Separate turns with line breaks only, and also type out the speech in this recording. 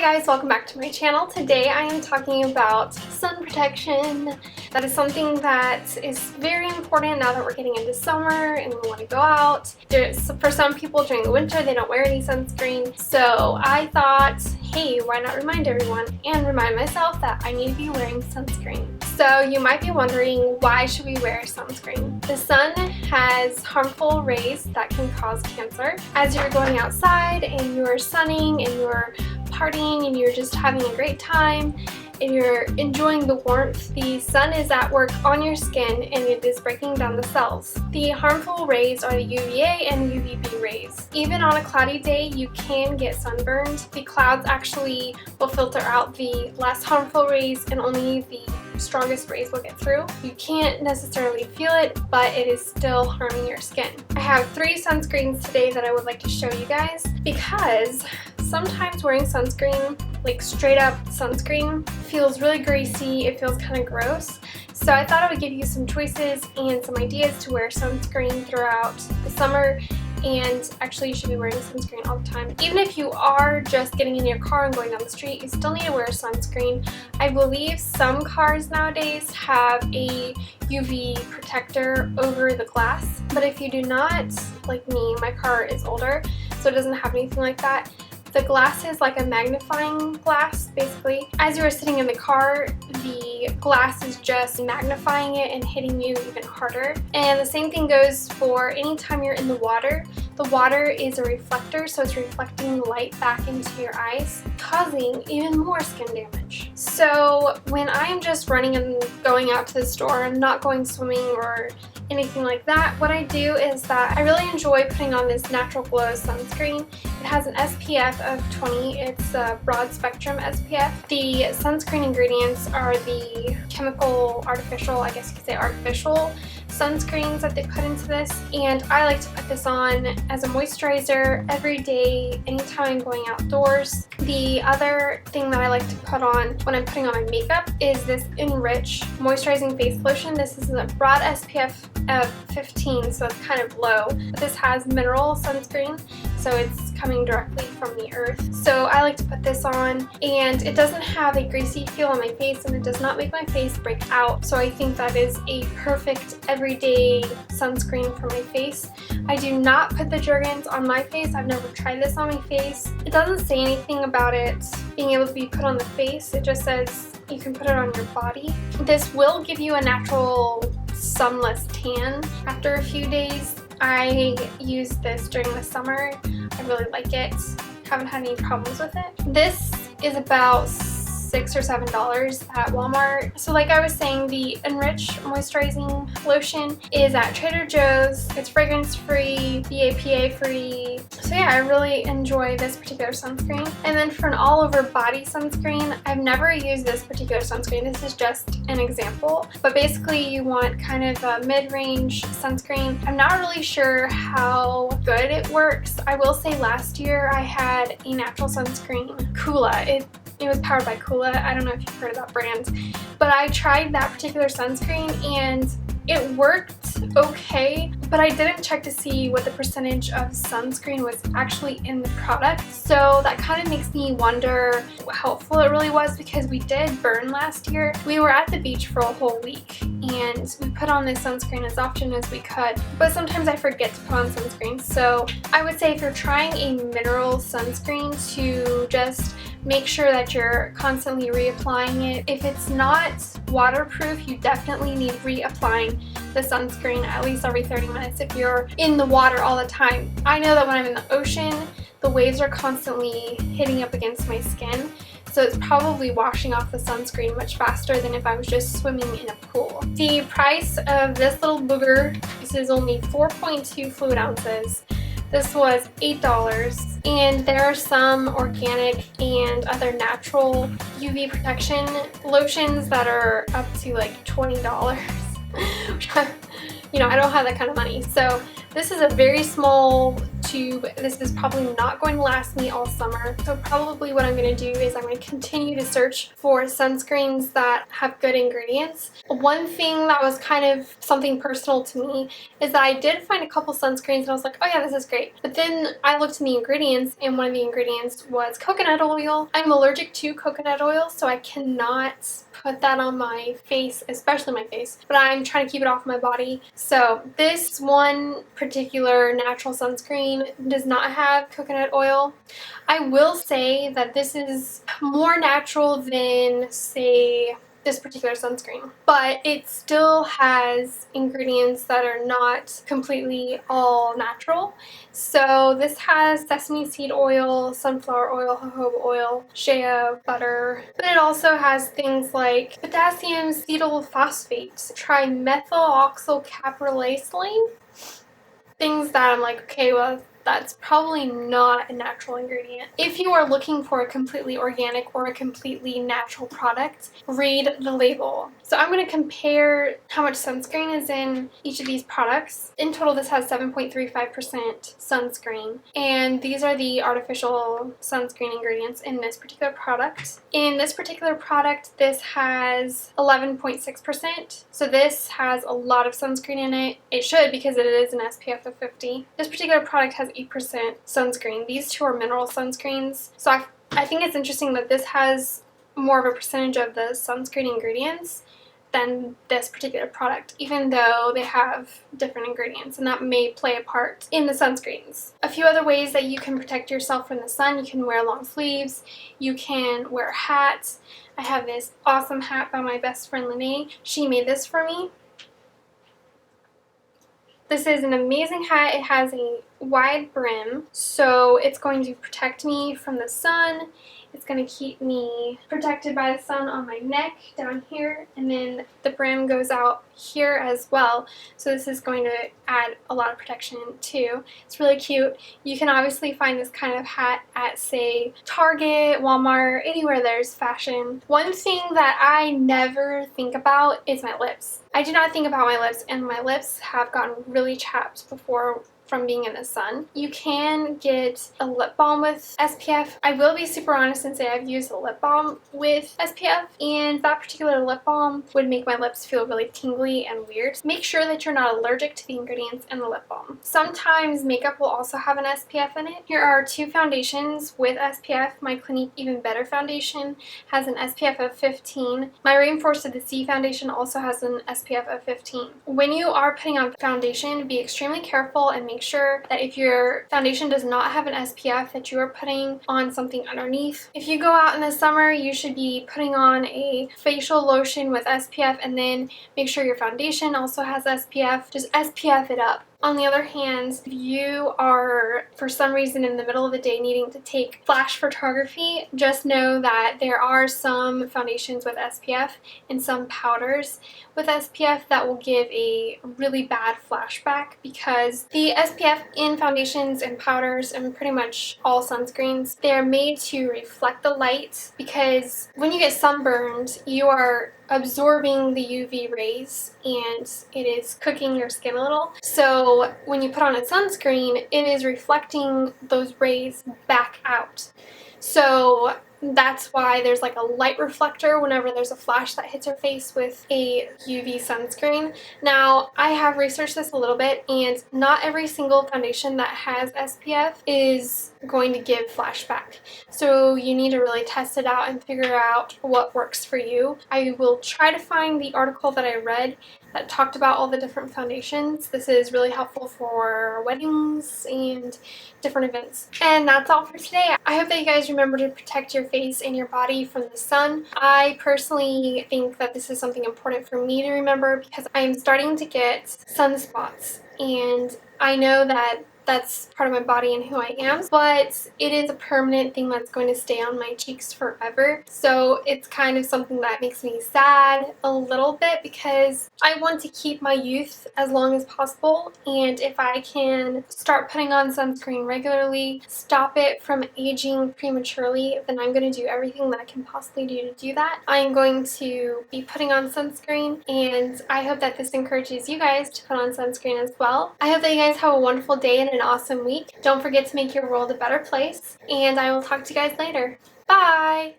Hi guys, welcome back to my channel. Today I am talking about sun protection. That is something that is very important now that we're getting into summer and we want to go out. For some people during the winter they don't wear any sunscreen. So I thought, hey, why not remind everyone and remind myself that I need to be wearing sunscreen. So you might be wondering, why should we wear sunscreen? The sun has harmful rays that can cause cancer. As you're going outside and you're sunning and you're partying and you're just having a great time and you're enjoying the warmth, the sun is at work on your skin and it is breaking down the cells. The harmful rays are the UVA and UVB rays. Even on a cloudy day, you can get sunburned. The clouds actually will filter out the less harmful rays and only the strongest rays will get through. You can't necessarily feel it, but it is still harming your skin. I have 3 sunscreens today that I would like to show you guys because sometimes wearing sunscreen, like straight up sunscreen, feels really greasy, it feels kind of gross. So I thought I would give you some choices and some ideas to wear sunscreen throughout the summer. And actually you should be wearing sunscreen all the time. Even if you are just getting in your car and going down the street, you still need to wear sunscreen. I believe some cars nowadays have a UV protector over the glass, but if you do not, like me, my car is older, so it doesn't have anything like that. The glass is like a magnifying glass, basically. As you are sitting in the car, the glass is just magnifying it and hitting you even harder. And the same thing goes for anytime you're in the water. The water is a reflector, so it's reflecting light back into your eyes, causing even more skin damage. So when I'm just running and going out to the store and not going swimming or anything like that, what I do is that I really enjoy putting on this Natural Glow sunscreen. It has an SPF of 20. It's a broad spectrum SPF. The sunscreen ingredients are the chemical, artificial, I guess you could say artificial sunscreens that they put into this, and I like to put this on as a moisturizer every day anytime I'm going outdoors. The other thing that I like to put on when I'm putting on my makeup is this Enrich Moisturizing Face Lotion. This is a broad SPF of 15, so it's kind of low, but this has mineral sunscreen, so it's coming directly from the earth. So I like to put this on, and it doesn't have a greasy feel on my face and it does not make my face break out, so I think that is a perfect everyday sunscreen for my face. I do not put the Jergens on my face. I've never tried this on my face. It doesn't say anything about it being able to be put on the face. It just says you can put it on your body. This will give you a natural sunless tan after a few days. I use this during the summer. I really like it. Haven't had any problems with it. This is about $6 or $7 at Walmart. So like I was saying, the Enrich Moisturizing Lotion is at Trader Joe's. It's fragrance free, BAPA free. So yeah, I really enjoy this particular sunscreen. And then for an all over body sunscreen, I've never used this particular sunscreen. This is just an example. But basically you want kind of a mid-range sunscreen. I'm not really sure how good it works. I will say last year I had a natural sunscreen, Kula. It was powered by Kula. I don't know if you've heard of that brand, but I tried that particular sunscreen and it worked okay, but I didn't check to see what the percentage of sunscreen was actually in the product. So that kind of makes me wonder how helpful it really was, because we did burn last year. We were at the beach for a whole week and we put on this sunscreen as often as we could, but sometimes I forget to put on sunscreen. So I would say if you're trying a mineral sunscreen, to just make sure that you're constantly reapplying it. If it's not waterproof, you definitely need reapplying the sunscreen at least every 30 minutes if you're in the water all the time. I know that when I'm in the ocean, the waves are constantly hitting up against my skin, so it's probably washing off the sunscreen much faster than if I was just swimming in a pool. The price of this little booger, this is only 4.2 fluid ounces. This was $8, and there are some organic and other natural UV protection lotions that are up to like $20. You know, I don't have that kind of money. So this is a very small tube. This is probably not going to last me all summer. So probably what I'm going to do is I'm going to continue to search for sunscreens that have good ingredients. One thing that was kind of something personal to me is that I did find a couple sunscreens and I was like, oh yeah, this is great. But then I looked in the ingredients and one of the ingredients was coconut oil. I'm allergic to coconut oil, so I cannot put that on my face, especially my face, but I'm trying to keep it off my body. So this one particular natural sunscreen does not have coconut oil. I will say that this is more natural than, say, this particular sunscreen, but it still has ingredients that are not completely all natural. So this has sesame seed oil, sunflower oil, jojoba oil, shea butter, but it also has things like potassium cetyl phosphate, trimethyloxyl caprylacylane, things that I'm like, okay, well, that's probably not a natural ingredient. If you are looking for a completely organic or a completely natural product, read the label. So I'm going to compare how much sunscreen is in each of these products. In total, this has 7.35% sunscreen, and these are the artificial sunscreen ingredients in this particular product. In this particular product, this has 11.6%, so this has a lot of sunscreen in it. It should, because it is an SPF of 50. This particular product has 8% sunscreen. These two are mineral sunscreens. So I think it's interesting that this has more of a percentage of the sunscreen ingredients than this particular product, even though they have different ingredients, and that may play a part in the sunscreens. A few other ways that you can protect yourself from the sun: you can wear long sleeves, you can wear a hat. I have this awesome hat by my best friend Lene. She made this for me. This is an amazing hat. It has a wide brim, so it's going to protect me from the sun. It's going to keep me protected by the sun on my neck down here, and then the brim goes out here as well, so this is going to add a lot of protection too. It's really cute. You can obviously find this kind of hat at, say, Target, Walmart, anywhere there's fashion. One thing that I never think about is my lips. I do not think about my lips, and my lips have gotten really chapped before from being in the sun. You can get a lip balm with SPF. I will be super honest and say I've used a lip balm with SPF, and that particular lip balm would make my lips feel really tingly and weird. Make sure that you're not allergic to the ingredients in the lip balm. Sometimes makeup will also have an SPF in it. Here are two foundations with SPF. My Clinique Even Better foundation has an SPF of 15. My Rainforest of the Sea foundation also has an SPF of 15. When you are putting on foundation, be extremely careful and make sure that if your foundation does not have an SPF, that you are putting on something underneath. If you go out in the summer, you should be putting on a facial lotion with SPF, and then make sure your foundation also has SPF. Just SPF it up. On the other hand, if you are for some reason in the middle of the day needing to take flash photography, just know that there are some foundations with SPF and some powders with SPF that will give a really bad flashback, because the SPF in foundations and powders and pretty much all sunscreens, they're made to reflect the light, because when you get sunburned, you are absorbing the UV rays and it is cooking your skin a little. So when you put on a sunscreen, it is reflecting those rays back out. So that's why there's like a light reflector whenever there's a flash that hits your face with a UV sunscreen. Now, I have researched this a little bit, and not every single foundation that has SPF is going to give flashback. So you need to really test it out and figure out what works for you. I will try to find the article that I read that talked about all the different foundations. This is really helpful for weddings and different events. And that's all for today. I hope that you guys remember to protect your face and your body from the sun. I personally think that this is something important for me to remember, because I am starting to get sunspots, and I know that that's part of my body and who I am, but it is a permanent thing that's going to stay on my cheeks forever. So it's kind of something that makes me sad a little bit, because I want to keep my youth as long as possible, and if I can start putting on sunscreen regularly, stop it from aging prematurely, then I'm going to do everything that I can possibly do to do that. I'm going to be putting on sunscreen, and I hope that this encourages you guys to put on sunscreen as well. I hope that you guys have a wonderful day and an an awesome week. Don't forget to make your world a better place, and I will talk to you guys later. Bye!